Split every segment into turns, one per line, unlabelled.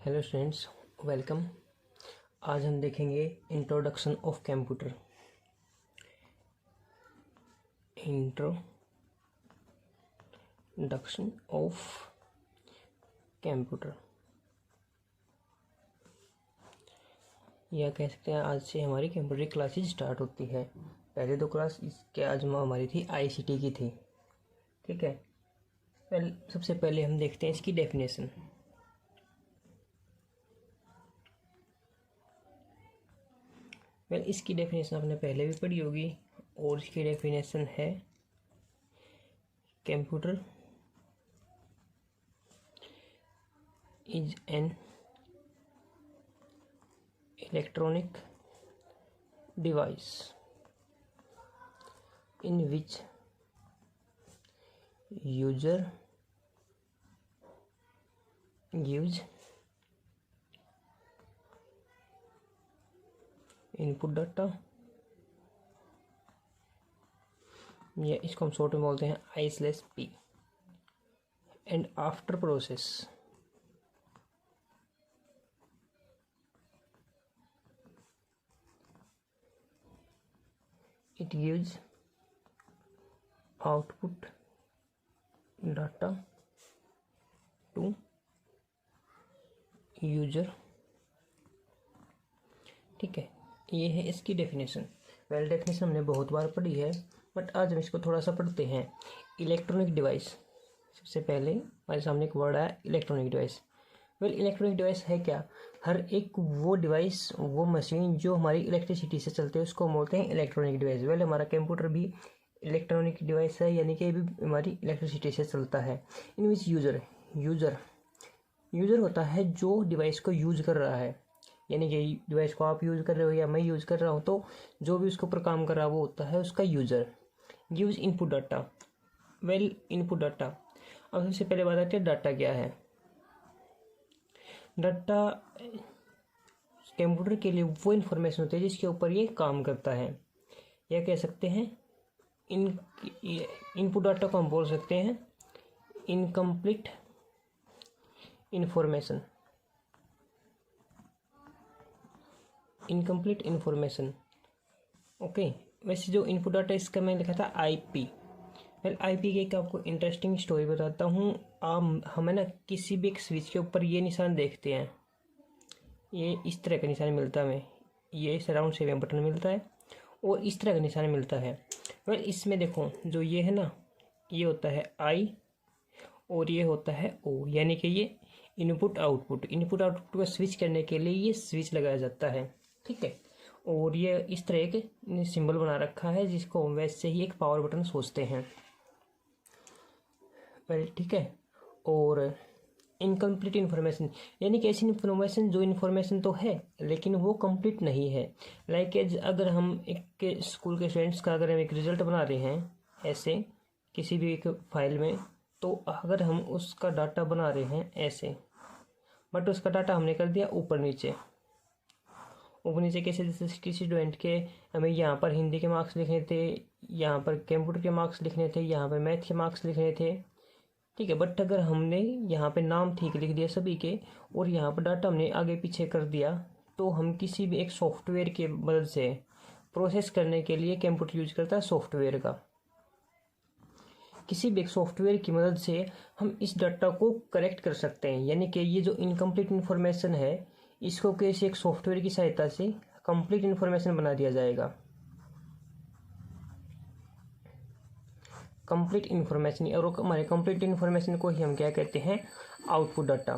Hello students, welcome. आज हम देखेंगे introduction of computer. Introduction of computer या कह सकते हैं आज से हमारी कंप्यूटर क्लासेस स्टार्ट होती है। पहले दो क्लास इसके आज हमारी थी आईसीटी की थी। ठीक है, सबसे पहले हम देखते हैं इसकी डेफिनेशन। इसकी डेफिनेशन आपने पहले भी पढ़ी होगी और इसकी डेफिनेशन है computer is an electronic device in which user gives input data या इसको हम शॉर्ट में बोलते हैं I/P and after process it gives output data to user. ठीक है, ये है इसकी डेफिनेशन। डेफिनेशन हमने बहुत बार पढ़ी है, बट आज हम इसको थोड़ा सा पढ़ते हैं। इलेक्ट्रॉनिक डिवाइस, सबसे पहले हमारे सामने एक वर्ड है इलेक्ट्रॉनिक डिवाइस। इलेक्ट्रॉनिक डिवाइस है क्या? हर एक वो डिवाइस, वो मशीन जो हमारी इलेक्ट्रिसिटी से चलते हैं उसको बोलते हैं इलेक्ट्रॉनिक डिवाइस। हमारा कंप्यूटर भी इलेक्ट्रॉनिक डिवाइस है, यानी कि ये भी हमारी इलेक्ट्रिसिटी से चलता है। इन विच यूज़र होता है जो डिवाइस को यूज़ कर रहा है, यानी कि डिवाइस को आप यूज़ कर रहे हो या मैं यूज़ कर रहा हूँ, तो जो भी उसके ऊपर काम कर रहा है वो होता है उसका user. Gives input data. Input data, अब सबसे पहले बात आती है डाटा क्या है। डाटा कंप्यूटर के लिए वो इन्फॉर्मेशन होती है जिसके ऊपर ये काम करता है, या कह सकते हैं इनपुट डाटा को हम बोल सकते हैं इनकम्प्लीट इंफॉर्मेशन। ओके, वैसे जो इनपुट डाटा इसका मैंने लिखा था आईपी। आईपी की एक आपको इंटरेस्टिंग स्टोरी बताता हूँ। हमें ना किसी भी एक स्विच के ऊपर ये निशान देखते हैं, ये इस तरह का निशान मिलता है हमें, ये राउंड शेप में बटन मिलता है और इस तरह का निशान मिलता है। इसमें देखो जो ये है ना, ये होता है आई और ये होता है ओ, यानी कि ये इनपुट आउटपुट को स्विच करने के लिए ये स्विच लगाया जाता है। ठीक है, और ये इस तरह एक सिंबल बना रखा है जिसको वैसे ही एक पावर बटन सोचते हैं। ठीक है, और इनकम्प्लीट इन्फॉर्मेशन, यानी कि ऐसी इन्फॉर्मेशन जो इन्फॉर्मेशन तो है लेकिन वो कंप्लीट नहीं है। अगर हम एक स्कूल के स्टूडेंट्स का अगर हम एक रिजल्ट बना रहे हैं ऐसे किसी भी एक फाइल में, तो अगर हम उसका डाटा बना रहे हैं ऐसे, बट उसका डाटा हमने कर दिया ऊपर नीचे कैसे, जैसे किसी स्टूडेंट के हमें यहाँ पर हिंदी के मार्क्स लिखने थे, यहाँ पर कंप्यूटर के मार्क्स लिखने थे, यहाँ पर मैथ के मार्क्स लिखने थे। ठीक है, बट अगर हमने यहाँ पे नाम ठीक लिख दिया सभी के और यहाँ पर डाटा हमने आगे पीछे कर दिया, तो हम किसी भी एक सॉफ्टवेयर के मदद से प्रोसेस करने के लिए कंप्यूटर यूज करता है सॉफ्टवेयर का। किसी भी एक सॉफ्टवेयर की मदद से हम इस डाटा को करेक्ट कर सकते हैं, यानी कि ये जो इनकम्प्लीट इन्फॉर्मेशन है इसको किसी एक सॉफ्टवेयर की सहायता से कंप्लीट इन्फॉर्मेशन बना दिया जाएगा। कंप्लीट इन्फॉर्मेशन, और हमारे कंप्लीट इन्फॉर्मेशन को ही हम क्या कहते हैं? Output data.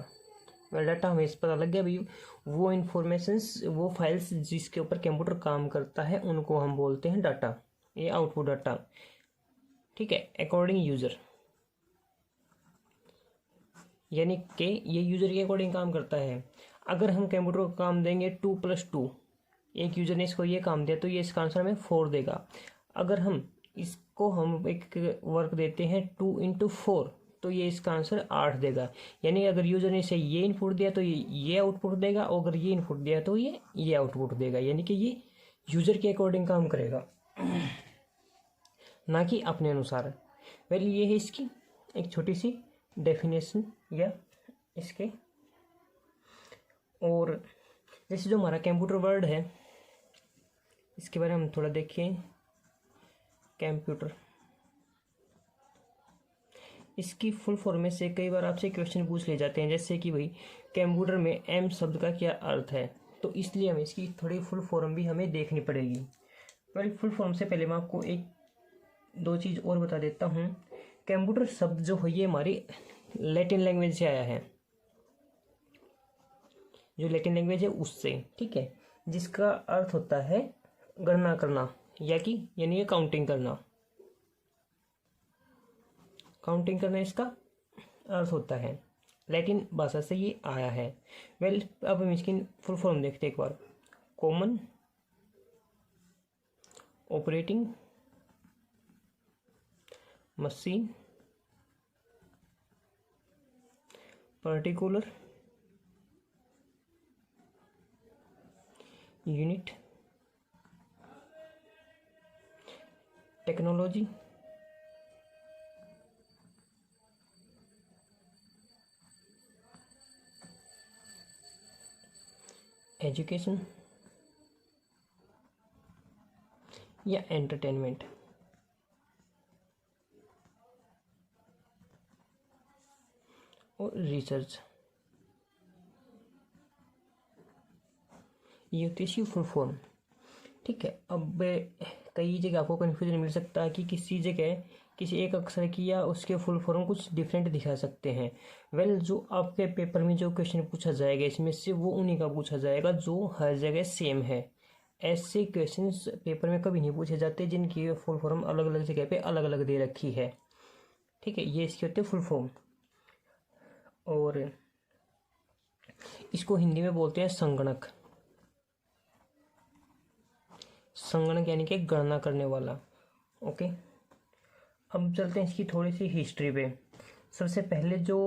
डाटा हमें इस पता लग गया भाई, वो इन्फॉर्मेशंस, वो फाइल्स जिसके ऊपर कंप्यूटर काम करता है उनको हम बोलते हैं डाटा, ये आउटपुट डाटा। ठीक है, अकॉर्डिंग यूजर, यानी कि ये यूजर के अकॉर्डिंग काम करता है। अगर हम कंप्यूटर को काम देंगे 2+2, एक यूजर ने इसको ये काम दिया तो ये इसका आंसर हमें 4 देगा। अगर हम इसको हम एक वर्क देते हैं 2×4, तो ये इसका आंसर 8 देगा। यानी अगर यूजर ने इसे ये इनपुट दिया तो ये आउटपुट देगा, और अगर ये इनपुट दिया तो ये आउटपुट देगा। यानी कि ये यूजर के अकॉर्डिंग काम करेगा, ना कि अपने अनुसार। ये है इसकी एक छोटी सी डेफिनेशन या इसके और जैसे जो हमारा कंप्यूटर वर्ड है, इसके बारे में हम थोड़ा देखें। कंप्यूटर, इसकी फुल फॉर्म में से कई बार आपसे क्वेश्चन पूछ ले जाते हैं, जैसे कि भाई कंप्यूटर में एम शब्द का क्या अर्थ है, तो इसलिए हमें इसकी थोड़ी फुल फॉर्म भी हमें देखनी पड़ेगी। वेल, फुल फॉर्म से पहले मैं आपको एक दो चीज़ और बता देता हूँ। कंप्यूटर शब्द जो है ये हमारी लैटिन लैंग्वेज से आया है, जो लैटिन लैंग्वेज है उससे, ठीक है, जिसका अर्थ होता है गणना करना, यानी ये काउंटिंग करना। काउंटिंग करना इसका अर्थ होता है, लैटिन भाषा से ये आया है। वेल, अब हम इसकी फुल फॉर्म देखते हैं एक बार। Common operating machine, particular unit, technology, education या एंटरटेनमेंट। और रिसर्च, ये होती है इसकी फुल फॉर्म, ठीक है। अब कई जगह आपको कन्फ्यूजन मिल सकता है कि किसी जगह किसी एक अक्षर की या उसके फुल फॉर्म कुछ डिफरेंट दिखा सकते हैं। वेल, जो आपके पेपर में जो क्वेश्चन पूछा जाएगा इसमें से वो उन्हीं का पूछा जाएगा जो हर जगह सेम है। ऐसे क्वेश्चंस पेपर में कभी नहीं पूछे जाते जिनकी फुल फॉर्म अलग अलग जगह पे अलग अलग दे रखी है, ठीक है। ये इसके होते हैं फुल फॉर्म। और इसको हिंदी में बोलते हैं संगणक। संगणक यानी कि गणना करने वाला, ओके। अब चलते हैं इसकी थोड़ी सी हिस्ट्री पे। सबसे पहले जो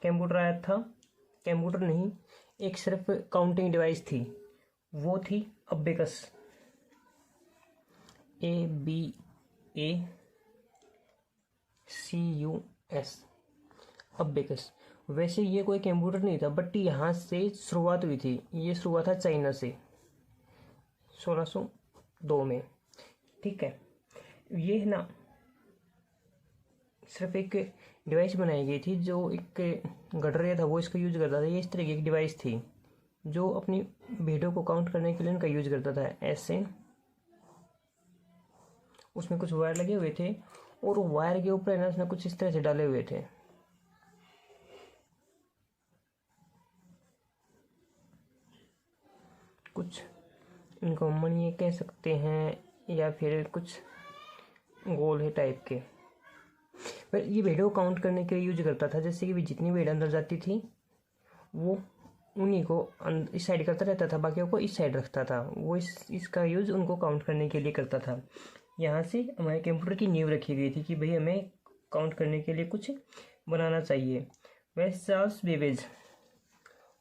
कंप्यूटर आया था, कंप्यूटर नहीं, एक सिर्फ काउंटिंग डिवाइस थी, वो थी अबेकस, ABACUS, अबेकस। वैसे ये कोई कंप्यूटर नहीं था, बट यहाँ से शुरुआत हुई थी। ये शुरुआत था चाइना से 1602 में, ठीक है। ये है ना, सिर्फ एक डिवाइस बनाई गई थी, जो एक गडरिया था वो इसका यूज करता था। ये इस तरह की एक डिवाइस थी जो अपनी वीडियो को काउंट करने के लिए उनका यूज करता था। ऐसे उसमें कुछ वायर लगे हुए थे और वायर के ऊपर ना उसने कुछ इस तरह से डाले हुए थे। कुछ इनको मणि कह सकते हैं या फिर कुछ गोल है टाइप के। पर ये वीडियो काउंट करने के लिए यूज करता था। जैसे कि भी जितनी वीडियो अंदर जाती थी वो उन्हीं को इस साइड करता रहता था, बाकियों को इस साइड रखता था। वो इसका यूज उनको काउंट करने के लिए करता था। यहाँ से हमारे कंप्यूटर की नींव रखी गई थी कि भाई हमें काउंट करने के लिए कुछ बनाना चाहिए। वैसे Charles Babbage,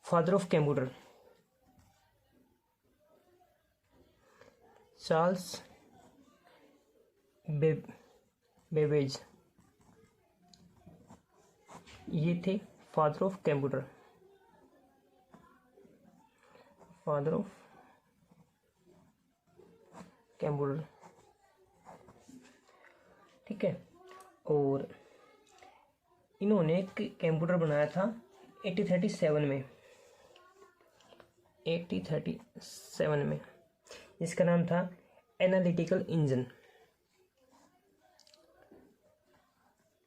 father of computer, Charles Babbage, ये थे father of computer, father of computer, ठीक है। और इन्होंने एक कंप्यूटर बनाया था 1837 में, 1837 में, जिसका नाम था एनालिटिकल इंजन,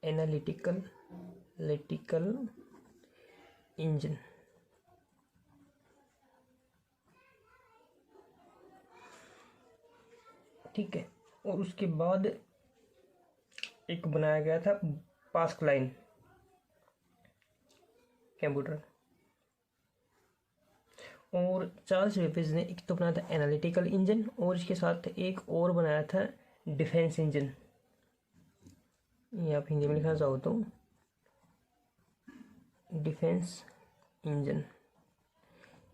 एनालिटिकल इंजन, ठीक है। और उसके बाद एक बनाया गया था पास्कलाइन कंप्यूटर। और चार्ल्स बेबेज ने एक तो बनाया था एनालिटिकल इंजन, और इसके साथ एक और बनाया था डिफेंस इंजन। ये आप हिंदी में लिखना चाहो तो डिफेंस इंजन,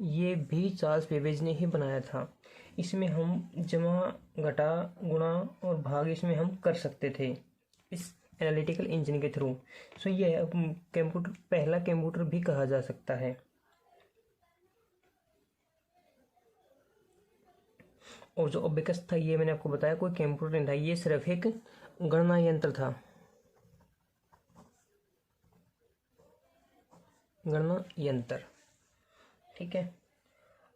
ये भी चार्ल्स बेबेज ने ही बनाया था। इसमें हम जमा, घटा, गुणा और भाग इसमें हम कर सकते थे इस एनालिटिकल इंजन के थ्रू। सो ये कंप्यूटर, पहला कंप्यूटर भी कहा जा सकता है। और जो अबेकस था ये मैंने आपको बताया कोई कंप्यूटर नहीं था, ये सिर्फ एक गणना यंत्र था, गणना यंत्र। ठीक है।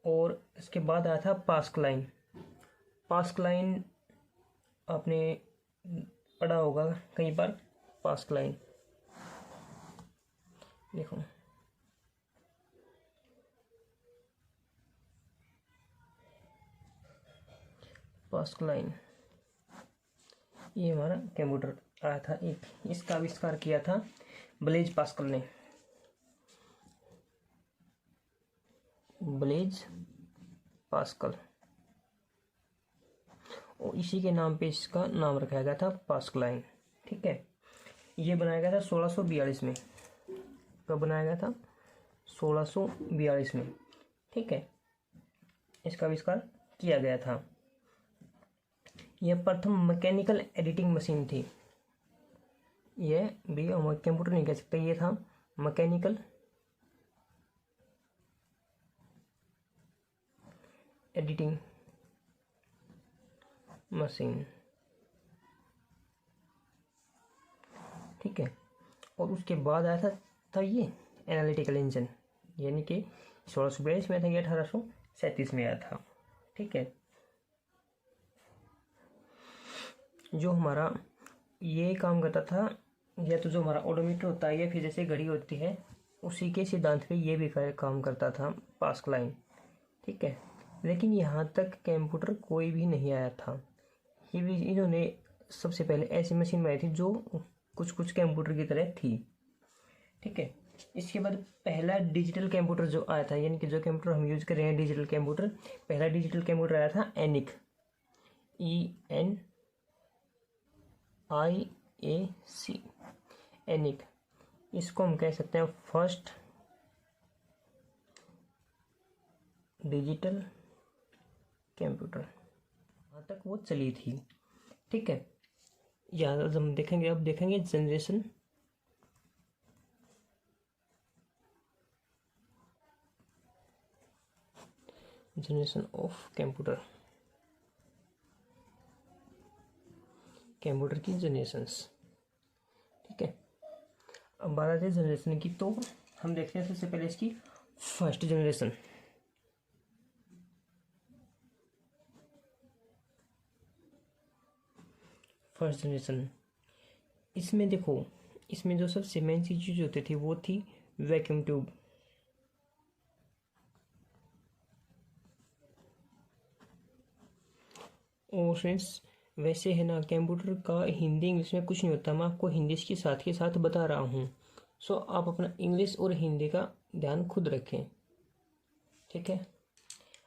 और इसके बाद आया था पास्कलाइन। पास्कलाइन आपने पढ़ा होगा कई बार, पास्कलाइन देखो, पास्कलाइन ये हमारा कंप्यूटर आया था एक, इसका आविष्कार किया था ब्लेज पास्कल ने, ब्लेज पास्कल, और इसी के नाम पे इसका नाम रखा गया था पास्कलाइन। ठीक है। ये बनाया गया था 1642 में। कब बनाया गया था? 1642 में। ठीक है। इसका आविष्कार किया गया था। यह प्रथम मैकेनिकल एडिटिंग मशीन थी। यह भी हम कंप्यूटर नहीं कह सकते, ये था मैकेनिकल एडिटिंग मशीन। ठीक है। और उसके बाद आया था ये एनालिटिकल इंजन, यानी कि 1642 में था, ये 1837 में आया था। ठीक है। जो हमारा ये काम करता था, या तो जो हमारा ओडोमीटर होता है या फिर जैसे घड़ी होती है, उसी के सिद्धांत पे ये भी काम करता था पास्कलाइन। ठीक है। लेकिन यहाँ तक कंप्यूटर कोई भी नहीं आया था। ये भी इन्होंने सबसे पहले ऐसी मशीन बनाई थी जो कुछ कुछ कंप्यूटर की तरह थी। ठीक है। इसके बाद पहला डिजिटल कंप्यूटर जो आया था, यानी कि जो कंप्यूटर हम यूज कर रहे हैं डिजिटल कंप्यूटर, पहला डिजिटल कंप्यूटर आया था एनिक, ENIAC, एनिक। इसको हम कह सकते हैं फर्स्ट डिजिटल कंप्यूटर। वहाँ तक वो चली थी। ठीक है। यहाँ हम देखेंगे, अब देखेंगे जनरेशन ऑफ कंप्यूटर, कंप्यूटर की जनरेशंस। ठीक है। अब बात आती है जनरेशन की, तो हम देखते हैं सबसे पहले इसकी फर्स्ट जनरेशन। फर्स्ट जनरेशन, इसमें देखो, इसमें जो सबसे मेन चीज होती थी वो थी वैक्यूम ट्यूब। और फ्रेंड्स वैसे है ना, कंप्यूटर का हिंदी इंग्लिश में कुछ नहीं होता, मैं आपको हिंदी के साथ बता रहा हूँ। सो आप अपना इंग्लिश और हिंदी का ध्यान खुद रखें। ठीक है।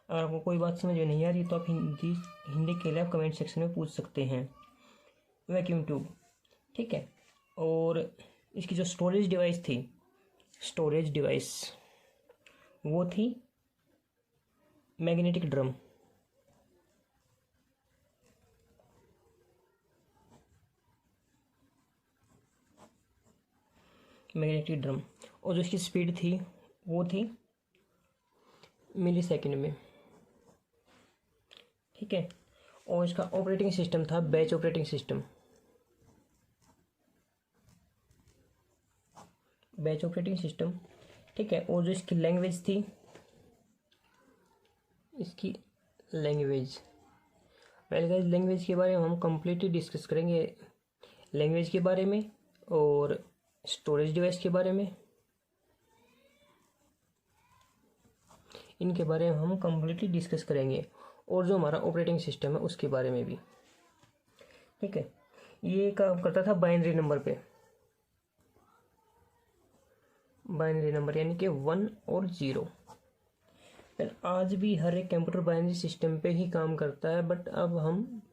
अगर आपको कोई बात समझ में नहीं आ रही तो आप हिंदी के लिए आप कमेंट सेक्शन में पूछ सकते हैं। Vacuum tube. ठीक है। और इसकी जो स्टोरेज डिवाइस वो थी मैग्नेटिक ड्रम। Magnetic drum. और जो इसकी स्पीड थी वो थी मिली सेकेंड में। ठीक है। और इसका ऑपरेटिंग सिस्टम था बैच ऑपरेटिंग सिस्टम। ठीक है। और जो इसकी लैंग्वेज थी, इसकी लैंग्वेज, वेल गाइस लैंग्वेज के बारे में हम कंप्लीटली डिस्कस करेंगे, लैंग्वेज के बारे में और स्टोरेज डिवाइस के बारे में, इनके बारे में हम कंप्लीटली डिस्कस करेंगे, और जो हमारा ऑपरेटिंग सिस्टम है उसके बारे में भी। ठीक है। ये काम करता था बाइनरी नंबर पे, बाइनरी नंबर यानी कि 1 और 0। आज भी हर एक कंप्यूटर बाइनरी सिस्टम पे ही काम करता है, बट अब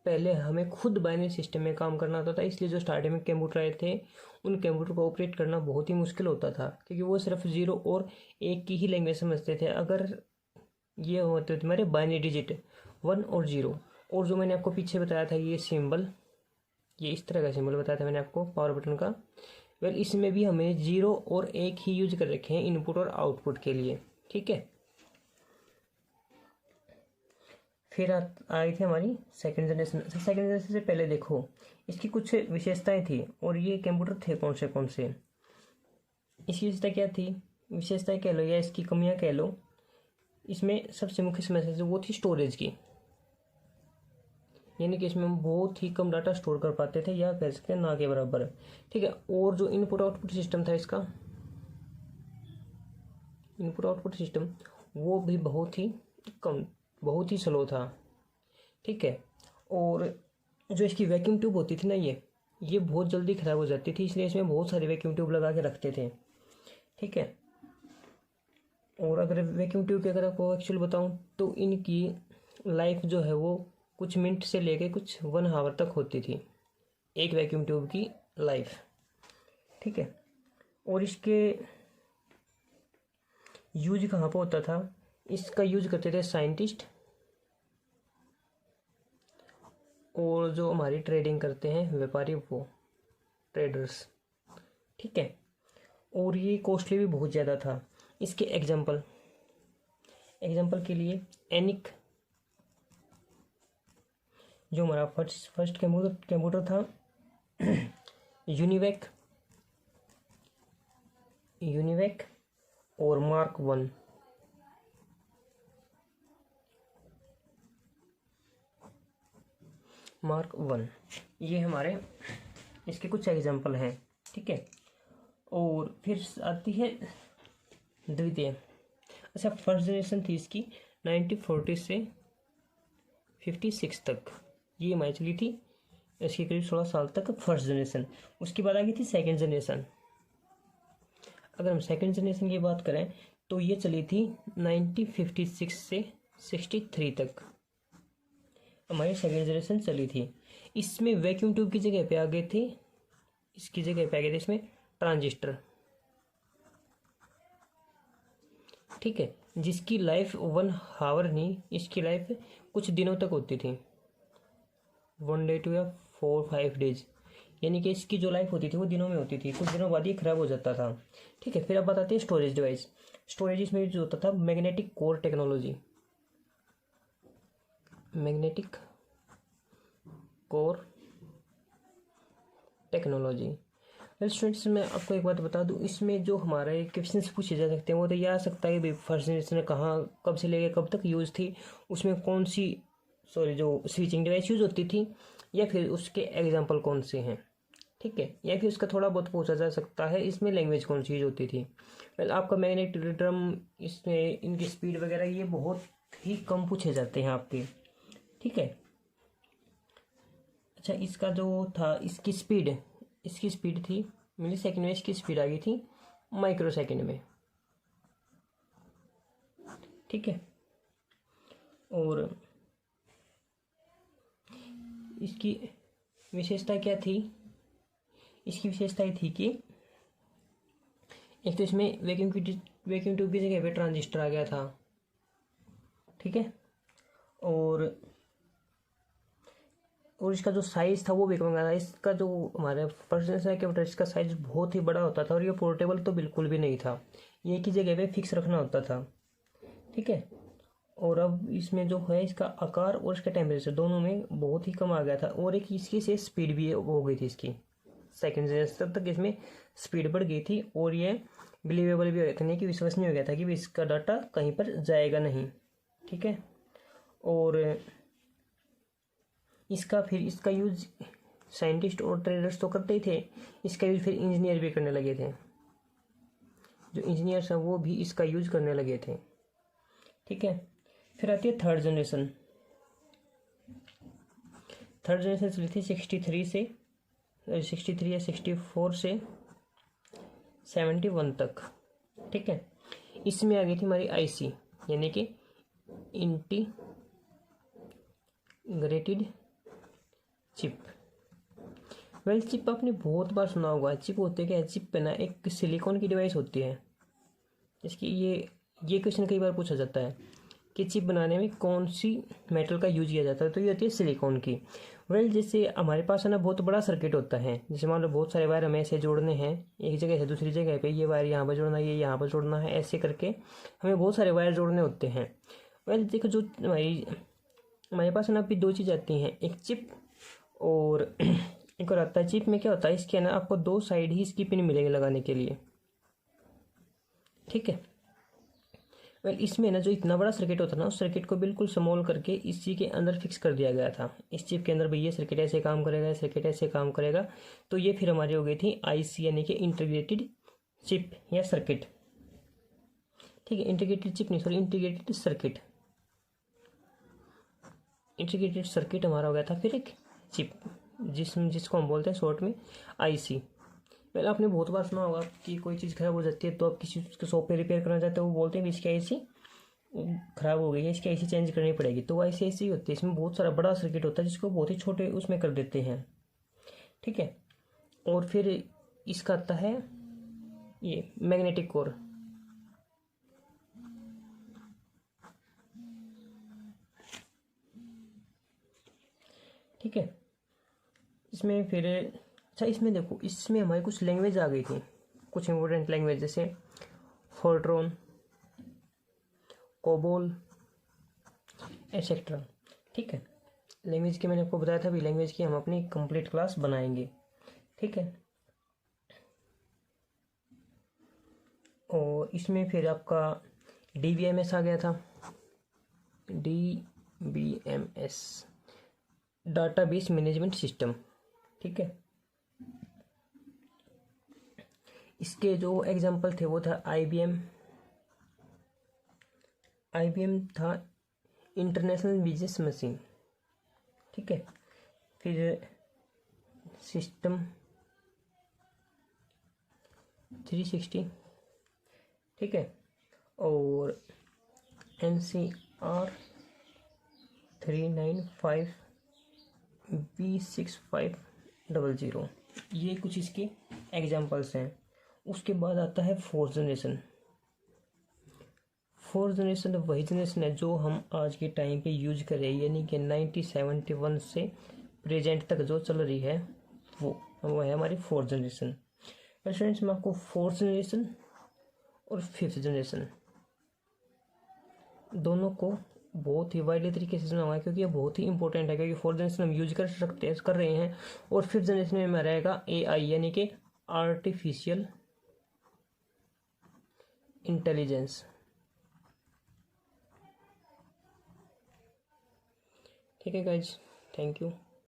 पहले हमें खुद बाइनरी सिस्टम में काम करना होता था, इसलिए जो स्टार्टिंग में कंप्यूटर आए थे उन कंप्यूटर को ऑपरेट करना बहुत ही मुश्किल होता था, क्योंकि वो सिर्फ 0 और 1 की ही लैंग्वेज समझते थे। अगर ये होते तुम्हारे बाइनरी डिजिट 1 और 0, और जो मैंने आपको पीछे बताया था ये सिंबल, ये इस तरह का सिंबल बताया था मैंने आपको पावर बटन का, वेल इसमें भी हमें 0 और 1 ही यूज कर रखे हैं इनपुट और आउटपुट के लिए। ठीक है। फिर आई थी हमारी सेकंड जनरेशन। सेकंड जनरेशन से पहले देखो इसकी कुछ विशेषताएं थी, और ये कंप्यूटर थे कौन से। इसकी विशेषता क्या थी, विशेषताएं कह लो या इसकी कमियां कह लो, इसमें सबसे मुख्य समस्या जो वो थी स्टोरेज की, यानी कि इसमें हम बहुत ही कम डाटा स्टोर कर पाते थे, या कह सकते हैं ना के बराबर। ठीक है, और जो इनपुट आउटपुट सिस्टम था इसका, इनपुट आउटपुट सिस्टम वो भी बहुत ही कम, बहुत ही स्लो था। ठीक है, और जो इसकी वैक्यूम ट्यूब होती थी ना, ये बहुत जल्दी ख़राब हो जाती थी, इसलिए इसमें बहुत सारे वैक्यूम ट्यूब लगा के रखते थे। ठीक है, और अगर वैक्यूम ट्यूब की अगर आपको एक्चुअल बताऊं तो इनकी लाइफ जो है वो कुछ मिनट से लेके कुछ 1 आवर तक होती थी, एक वैक्यूम ट्यूब की लाइफ। ठीक है, और इसके यूज कहाँ पर होता था, इसका यूज करते थे साइंटिस्ट और जो हमारी ट्रेडिंग करते हैं व्यापारी, वो ट्रेडर्स। ठीक है, और ये कॉस्टली भी बहुत ज़्यादा था। इसके एग्जाम्पल के लिए एनिक जो हमारा फर्स्ट कंप्यूटर था, यूनिवेक और मार्क वन, ये हमारे इसके कुछ एग्जाम्पल हैं। ठीक है, और फिर आती है द्वितीय। अच्छा, फर्स्ट जनरेशन थी इसकी 1940 से 56 तक, ये हमारी चली थी इसकी करीब 16 साल तक फर्स्ट जनरेशन। उसके बाद आ गई थी सेकेंड जनरेशन। अगर हम सेकेंड जनरेशन की बात करें तो ये चली थी 1956 से 63 तक हमारी सेकेंड जनरेशन चली थी। इसमें वैक्यूम ट्यूब की जगह पे आ गए थे, इसकी जगह पे आ गए थे इसमें ट्रांजिस्टर। ठीक है, जिसकी लाइफ 1 आवर नहीं, इसकी लाइफ कुछ दिनों तक होती थी, 1 डे टू या 4-5 डेज, यानी कि इसकी जो लाइफ होती थी वो दिनों में होती थी, कुछ दिनों बाद ये खराब हो जाता था। ठीक है, फिर अब बताते हैं स्टोरेज डिवाइस। स्टोरेज इसमें जो होता था magnetic core technology, magnetic core technology. Well students, मैं आपको एक बात बता दूं, इसमें जो हमारे क्वेश्चंस पूछे जा सकते हैं वो तो यह आ सकता है कि फर्स्ट जनरेशन में कहाँ कब से लेकर कब तक यूज़ थी, उसमें कौन सी जो स्विचिंग डिवाइस यूज़ होती थी, या फिर उसके एग्जांपल कौन से हैं। ठीक है, या फिर उसका थोड़ा बहुत पूछा जा सकता है इसमें लैंग्वेज कौन सी यूज होती थी। वेल आपका मैग्नेटिक ड्रम, इसमें इनकी स्पीड वगैरह ये बहुत ही कम पूछे जाते हैं आपके। ठीक है, अच्छा, इसका जो था इसकी स्पीड थी मिली सेकेंड में, इसकी स्पीड आ गई थी माइक्रो सेकेंड में। ठीक है, और इसकी विशेषता क्या थी, इसकी विशेषता ये थी कि एक तो इसमें वैक्यूम ट्यूब की जगह पे ट्रांजिस्टर आ गया था। ठीक है, और इसका जो साइज़ था वो भी कम था। इसका जो हमारे फर्स्ट जनरेशन कंप्यूटर, इसका साइज़ बहुत ही बड़ा होता था, और ये पोर्टेबल तो बिल्कुल भी नहीं था, ये एक ही जगह पे फिक्स रखना होता था। ठीक है, और अब इसमें जो है इसका आकार और इसका टेम्परेचर दोनों में बहुत ही कम आ गया था, और एक इसकी से स्पीड भी हो गई थी, इसकी सेकेंड जनरेशन तक इसमें स्पीड बढ़ गई थी, और ये बिलीवेबल भी करने की विश्वसनीय हो गया था कि इसका डाटा कहीं पर जाएगा नहीं। ठीक है, और इसका यूज साइंटिस्ट और ट्रेडर्स तो करते ही थे, इसका यूज फिर इंजीनियर भी करने लगे थे, जो इंजीनियर्स हैं वो भी इसका यूज करने लगे थे। ठीक है, फिर आती है थर्ड जनरेशन चली थी 63 या 64 से 71 तक। ठीक है, इसमें आ गई थी हमारी आईसी, यानी कि इंटीग्रेटेड चिप। वेल चिप आपने बहुत बार सुना होगा, चिप होते क्या है, चिप पे ना एक सिलिकॉन की डिवाइस होती है। इसकी ये क्वेश्चन कई बार पूछा जाता है कि चिप बनाने में कौन सी मेटल का यूज किया जाता है, तो ये होती है सिलिकॉन की। वेल जैसे हमारे पास है ना बहुत बड़ा सर्किट होता है, जैसे मान लो बहुत सारे वायर हमें ऐसे जोड़ने हैं एक जगह से दूसरी जगह पे, ये वायर यहाँ पर जोड़ना है, ये यहाँ पर जोड़ना है, ऐसे करके हमें बहुत सारे वायर जोड़ने होते हैं। वेल देखो, जो हमारी हमारे पास ना अभी दो चीज़ आती हैं, एक चिप और एक और आता है। चिप में क्या होता है, इसके ना आपको दो साइड ही इसकी पिन मिलेंगे लगाने के लिए, ठीक है। वेल इसमें ना जो इतना बड़ा सर्किट होता है ना, उस सर्किट को बिल्कुल स्मॉल करके इस चीज़ के अंदर फिक्स कर दिया गया था। इस चिप के अंदर भाई ये सर्किट ऐसे काम करेगा, ये सर्किट ऐसे काम करेगा। तो ये फिर हमारी हो गई थी आईसी यानी कि इंटीग्रेटेड चिप या सर्किट, ठीक है। इंटीग्रेटेड चिप नहीं, sorry, integrated circuit. Integrated circuit हमारा हो गया था फिर एक चिप, जिसको हम बोलते हैं शॉर्ट में आईसी। पहले आपने बहुत बार सुना होगा कि कोई चीज़ खराब हो जाती है तो आप किसी उसके शॉप पे रिपेयर करना चाहते हो, वो बोलते हैं इसकी आईसी खराब हो गई है, इसकी आईसी चेंज करनी पड़ेगी। तो वो आईसी ऐसी होती है, इसमें बहुत सारा बड़ा सर्किट होता है जिसको बहुत ही छोटे उसमें कर देते हैं, ठीक है। और फिर इसका आता है ये मैग्नेटिक कोर, ठीक है। इसमें फिर अच्छा, इसमें देखो, इसमें हमारी कुछ लैंग्वेज आ गई थी, कुछ इंपॉर्टेंट लैंग्वेज, जैसे फोर्ट्रॉन, कोबोल, एटसेट्रा, ठीक है। लैंग्वेज की मैंने आपको बताया था भी, लैंग्वेज की हम अपनी कंप्लीट क्लास बनाएंगे, ठीक है। और इसमें फिर आपका DBMS आ गया था, DBMS, डाटाबेस मैनेजमेंट सिस्टम, ठीक है। इसके जो एग्जाम्पल थे वो था IBM था इंटरनेशनल बिजनेस मशीन, ठीक है। फिर सिस्टम 360, ठीक है। और NCR 395 B6500, ये कुछ इसके एग्जाम्पल्स हैं। उसके बाद आता है फोर्थ जनरेशन। फोर्थ जनरेशन वही जनरेशन है जो हम आज के टाइम पे यूज कर रहे हैं, यानी कि 1971 से प्रेजेंट तक जो चल रही है वो है हमारी फोर्थ जनरेशन। स्टूडेंट्स, मैं आपको फोर्थ जनरेशन और फिफ्थ जनरेशन दोनों को बहुत ही वाइडली तरीके से सुना हुआ है, क्योंकि ये बहुत ही इंपॉर्टेंट है। क्योंकि फोर्थ जनरेशन हम यूज कर रहे हैं, और फिफ्थ जनरेशन में रहेगा AI यानी कि आर्टिफिशियल इंटेलिजेंस, ठीक है गाइज, थैंक यू।